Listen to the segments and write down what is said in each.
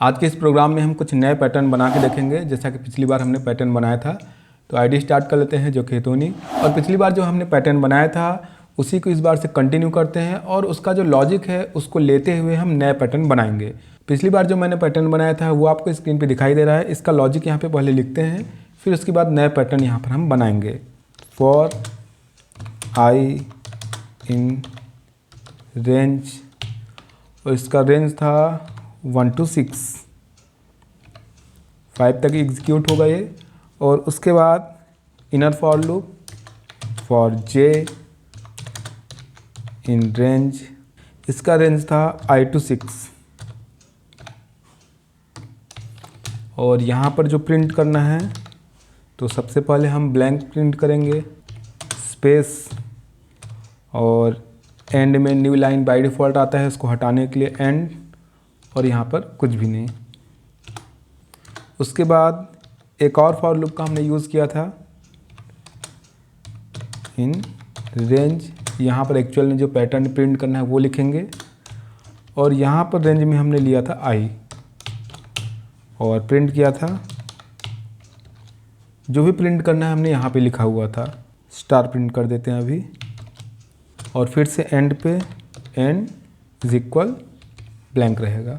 आज के इस प्रोग्राम में हम कुछ नए पैटर्न बना के देखेंगे। जैसा कि पिछली बार हमने पैटर्न बनाया था, तो आईडी स्टार्ट कर लेते हैं जो खेतोनी। और पिछली बार जो हमने पैटर्न बनाया था उसी को इस बार से कंटिन्यू करते हैं और उसका जो लॉजिक है उसको लेते हुए हम नए पैटर्न बनाएंगे। पिछली बार जो मैंने पैटर्न बनाया था वो आपको स्क्रीन पे दिखाई दे रहा है। इसका लॉजिक यहाँ पे पहले लिखते हैं, फिर उसके बाद नए पैटर्न यहाँ पर हम बनाएंगे। फॉर आई इन रेंज, और इसका रेंज था 1 to 6, 5 तक एग्जीक्यूट होगा ये। और उसके बाद inner for loop for J in range, इसका रेंज था I to 6। और यहाँ पर जो प्रिंट करना है तो सबसे पहले हम ब्लैंक प्रिंट करेंगे, स्पेस, और एंड में न्यू लाइन बाय डिफ़ॉल्ट आता है, उसको हटाने के लिए एंड, और यहाँ पर कुछ भी नहीं। उसके बाद एक और फॉर लूप का हमने यूज़ किया था इन रेंज। यहाँ पर एक्चुअल में जो पैटर्न प्रिंट करना है वो लिखेंगे, और यहाँ पर रेंज में हमने लिया था आई और प्रिंट किया था। जो भी प्रिंट करना है हमने यहाँ पे लिखा हुआ था, स्टार प्रिंट कर देते हैं अभी। और फिर से एंड पे एंड इज इक्वल ब्लैंक रहेगा।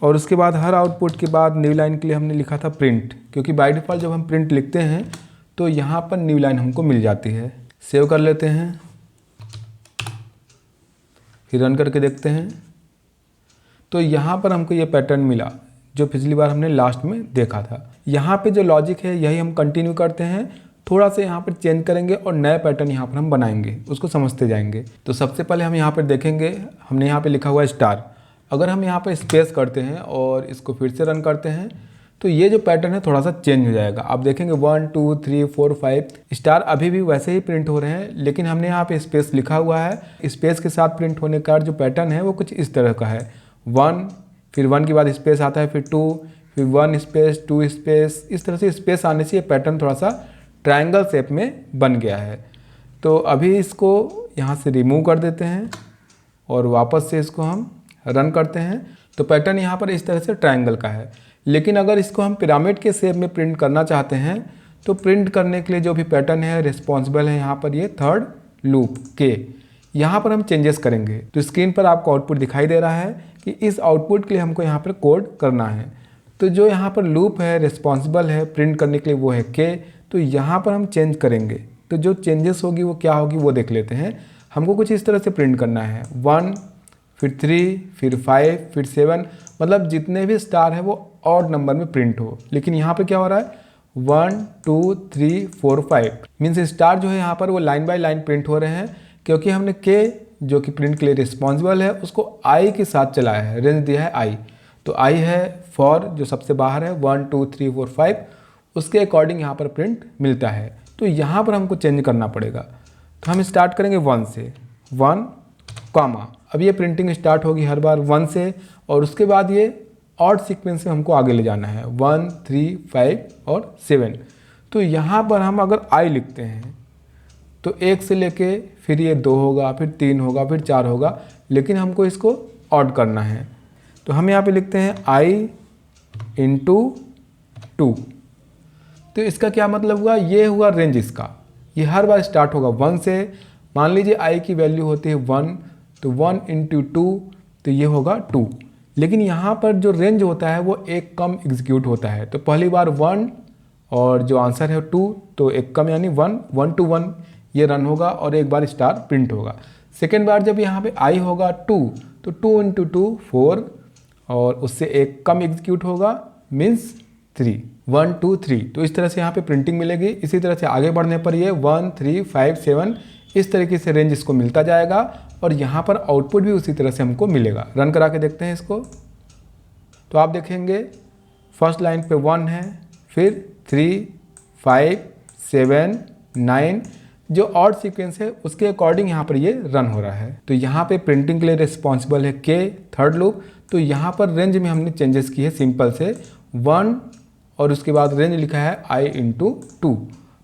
और उसके बाद हर आउटपुट के बाद न्यू लाइन के लिए हमने लिखा था प्रिंट, क्योंकि बाय डिफ़ॉल्ट जब हम प्रिंट लिखते हैं तो यहाँ पर न्यू लाइन हमको मिल जाती है। सेव कर लेते हैं, फिर रन करके देखते हैं तो यहाँ पर हमको ये पैटर्न मिला जो पिछली बार हमने लास्ट में देखा था। यहाँ पे जो लॉजिक है यही हम कंटिन्यू करते हैं, थोड़ा सा यहाँ पर चेंज करेंगे और नए पैटर्न यहाँ पर हम बनाएंगे, उसको समझते जाएंगे। तो सबसे पहले हम यहाँ पर देखेंगे, हमने यहाँ पे लिखा हुआ है स्टार। अगर हम यहाँ पर स्पेस करते हैं और इसको फिर से रन करते हैं तो ये जो पैटर्न है थोड़ा सा चेंज हो जाएगा। आप देखेंगे 1 2 3 4 5 स्टार अभी भी वैसे ही प्रिंट हो रहे हैं, लेकिन हमने यहाँ पे स्पेस लिखा हुआ है। स्पेस के साथ प्रिंट होने का जो पैटर्न है वो कुछ इस तरह का है, 1, फिर 1 के बाद स्पेस आता है, फिर 2, फिर 1 स्पेस 2 स्पेस। इस तरह से स्पेस आने से ये पैटर्न थोड़ा सा ट्रायंगल शेप में बन गया है। तो अभी इसको यहाँ से रिमूव कर देते हैं और वापस से इसको हम रन करते हैं। तो पैटर्न यहाँ पर इस तरह से ट्रायंगल का है, लेकिन अगर इसको हम पिरामिड के शेप में प्रिंट करना चाहते हैं तो प्रिंट करने के लिए जो भी पैटर्न है रिस्पॉन्सिबल है यहाँ पर ये थर्ड लूप के, यहाँ पर हम चेंजेस करेंगे। तो स्क्रीन पर आपको आउटपुट दिखाई दे रहा है कि इस आउटपुट के लिए हमको यहाँ पर कोड करना है। तो जो यहाँ पर लूप है रिस्पॉन्सिबल है प्रिंट करने के लिए वो है के, तो यहाँ पर हम चेंज करेंगे। तो जो चेंजेस होगी वो क्या होगी वो देख लेते हैं। हमको कुछ इस तरह से प्रिंट करना है, 1, फिर 3, फिर 5, फिर 7, मतलब जितने भी स्टार है वो ऑड नंबर में प्रिंट हो। लेकिन यहाँ पे क्या हो रहा है 1 2 3 4 5, मीन्स स्टार जो है यहाँ पर वो लाइन बाय लाइन प्रिंट हो रहे हैं, क्योंकि हमने के जो कि प्रिंट के लिए रिस्पॉन्सिबल है उसको आई के साथ चलाया है, रेंज दिया है आई। तो आई है फॉर जो सबसे बाहर है 1 2 3 4 5, उसके अकॉर्डिंग यहाँ पर प्रिंट मिलता है। तो यहाँ पर हमको चेंज करना पड़ेगा। तो हम स्टार्ट करेंगे 1 से, 1 कॉमा, अब ये प्रिंटिंग स्टार्ट होगी हर बार 1 से, और उसके बाद ये ऑड सीक्वेंस में हमको आगे ले जाना है 1 3 5 और 7। तो यहाँ पर हम अगर आई लिखते हैं तो 1 से लेके फिर ये 2 होगा, फिर 3 होगा, फिर 4 होगा, लेकिन हमको इसको ऑड करना है। तो हम यहाँ पे लिखते हैं आई इंटू 2। तो इसका क्या मतलब हुआ, ये हुआ रेंज इसका, ये हर बार स्टार्ट होगा 1 से। मान लीजिए आई की वैल्यू होती है 1, तो 1 इंटू 2 तो ये होगा 2। लेकिन यहाँ पर जो रेंज होता है वो एक कम एग्जीक्यूट होता है। तो पहली बार 1 और जो आंसर है 2, तो एक कम यानी 1 1 to 1 ये रन होगा और एक बार स्टार प्रिंट होगा। सेकेंड बार जब यहाँ पे आई होगा 2, तो 2 इंटू 2 4, और उससे एक कम एग्जीक्यूट होगा, मीन्स 3 1 2 3। तो इस तरह से यहाँ पे प्रिंटिंग मिलेगी। इसी तरह से आगे बढ़ने पर ये 1 3 5 7 इस तरीके से रेंज इसको मिलता जाएगा, और यहाँ पर आउटपुट भी उसी तरह से हमको मिलेगा। रन करा के देखते हैं इसको। तो आप देखेंगे फर्स्ट लाइन पे 1 है, फिर 3 5 7 9, जो ऑड सीक्वेंस है उसके अकॉर्डिंग यहाँ पर ये रन हो रहा है। तो यहाँ पे प्रिंटिंग के लिए रिस्पॉन्सिबल है के थर्ड लूप। तो यहाँ पर रेंज में हमने चेंजेस किए सिंपल से 1, और उसके बाद रेंज लिखा है आई इंटू 2।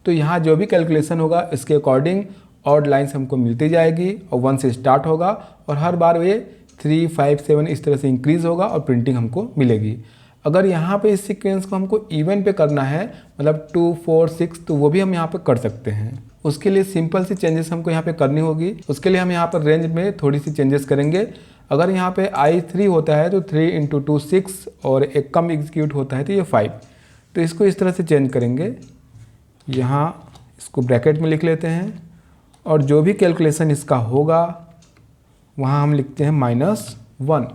तो यहाँ जो भी कैलकुलेशन होगा इसके अकॉर्डिंग ऑड लाइन्स हमको मिलती जाएगी, और 1 से स्टार्ट होगा और हर बार ये 3, 5, 7 इस तरह से इंक्रीज़ होगा और प्रिंटिंग हमको मिलेगी। अगर यहाँ पे इस सीक्वेंस को हमको इवन पे करना है, मतलब 2, 4, 6, तो वो भी हम यहाँ पे कर सकते हैं। उसके लिए सिंपल सी चेंजेस हमको यहाँ पे करनी होगी। उसके लिए हम यहाँ पर रेंज में थोड़ी सी चेंजेस करेंगे। अगर यहाँ पे I3 होता है तो 3 × 2 6 और एक कम एग्जीक्यूट होता है तो ये 5। तो इसको इस तरह से चेंज करेंगे। यहाँ इसको ब्रैकेट में लिख लेते हैं और जो भी कैलकुलेशन इसका होगा वहाँ हम लिखते हैं -1।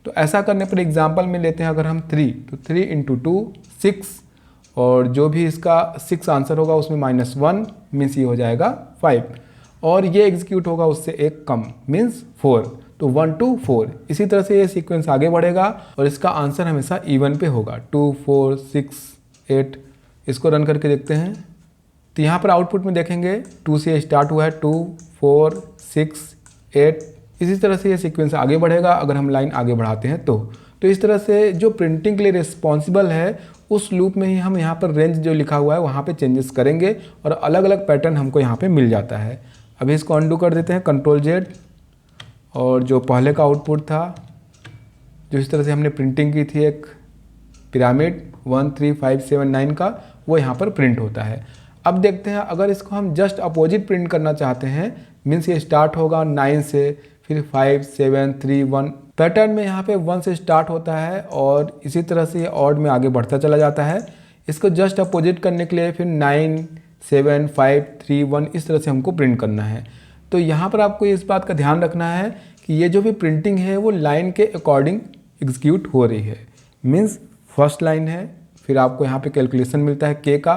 तो ऐसा करने पर एग्जांपल में लेते हैं अगर हम 3, तो 3 × 2 6 और जो भी इसका 6 आंसर होगा उसमें -1 मीन्स ये हो जाएगा 5 और ये एग्जीक्यूट होगा उससे एक कम मीन्स 4, तो 1 to 4। इसी तरह से ये सीक्वेंस आगे बढ़ेगा और इसका आंसर हमेशा इवन पे होगा 2, 4, 6, 8। इसको रन करके देखते हैं तो यहाँ पर आउटपुट में देखेंगे 2 से स्टार्ट हुआ है, 2, 4, 6, 8। इसी तरह से ये सीक्वेंस आगे बढ़ेगा अगर हम लाइन आगे बढ़ाते हैं तो इस तरह से जो प्रिंटिंग के लिए रिस्पॉन्सिबल है उस लूप में ही हम यहाँ पर रेंज जो लिखा हुआ है वहाँ पे चेंजेस करेंगे और अलग अलग पैटर्न हमको यहाँ पे मिल जाता है। अभी इसको अनडू कर देते हैं, Ctrl+Z, और जो पहले का आउटपुट था जो इस तरह से हमने प्रिंटिंग की थी एक पिरामिड 1, 3, 5, 7, 9 का, वो यहाँ पर प्रिंट होता है। अब देखते हैं अगर इसको हम जस्ट अपोजिट प्रिंट करना चाहते हैं, मीन्स ये स्टार्ट होगा 9 से, फिर 5, 7, 3, 1। पैटर्न में यहाँ पे 1 से स्टार्ट होता है और इसी तरह से ये ऑड में आगे बढ़ता चला जाता है। इसको जस्ट अपोजिट करने के लिए फिर 9, 7, 5, 3, 1 इस तरह से हमको प्रिंट करना है। तो यहाँ पर आपको इस बात का ध्यान रखना है कि ये जो भी प्रिंटिंग है वो लाइन के अकॉर्डिंग एग्जीक्यूट हो रही है। मीन्स फर्स्ट लाइन है, फिर आपको यहाँ पे कैलकुलेशन मिलता है के का,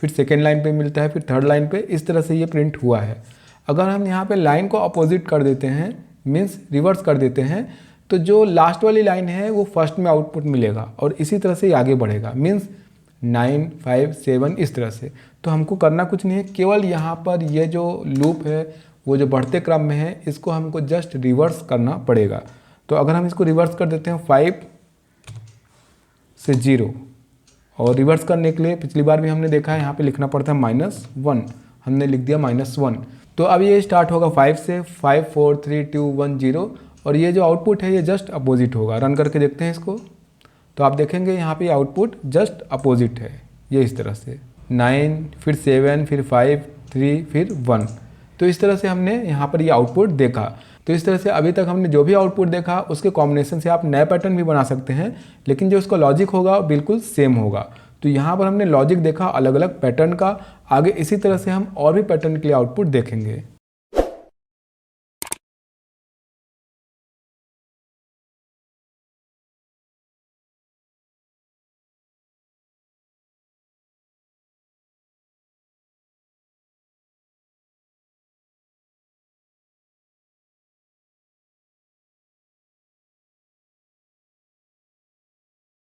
फिर सेकेंड लाइन पे मिलता है, फिर थर्ड लाइन पे, इस तरह से ये प्रिंट हुआ है। अगर हम यहाँ पे लाइन को अपोजिट कर देते हैं, मीन्स रिवर्स कर देते हैं, तो जो लास्ट वाली लाइन है वो फर्स्ट में आउटपुट मिलेगा और इसी तरह से ये आगे बढ़ेगा, मीन्स 9, 5, 7 इस तरह से। तो हमको करना कुछ नहीं है, केवल यहाँ पर ये जो लूप है वो जो बढ़ते क्रम में है इसको हमको जस्ट रिवर्स करना पड़ेगा। तो अगर हम इसको रिवर्स कर देते हैं 5 से 0, और रिवर्स करने के लिए पिछली बार भी हमने देखा है यहाँ पे लिखना पड़ता है -1, हमने लिख दिया -1। तो अब ये स्टार्ट होगा 5 से, 5, 4, 3, 2, 1, 0 और ये जो आउटपुट है ये जस्ट अपोजिट होगा। रन करके देखते हैं इसको, तो आप देखेंगे यहाँ पे आउटपुट जस्ट अपोजिट है, ये इस तरह से 9, फिर 7, फिर 5, 3, फिर 1। तो इस तरह से हमने यहाँ पर ये आउटपुट देखा। तो इस तरह से अभी तक हमने जो भी आउटपुट देखा उसके कॉम्बिनेशन से आप नए पैटर्न भी बना सकते हैं, लेकिन जो उसका लॉजिक होगा बिल्कुल सेम होगा। तो यहाँ पर हमने लॉजिक देखा अलग अलग पैटर्न का, आगे इसी तरह से हम और भी पैटर्न के लिए आउटपुट देखेंगे।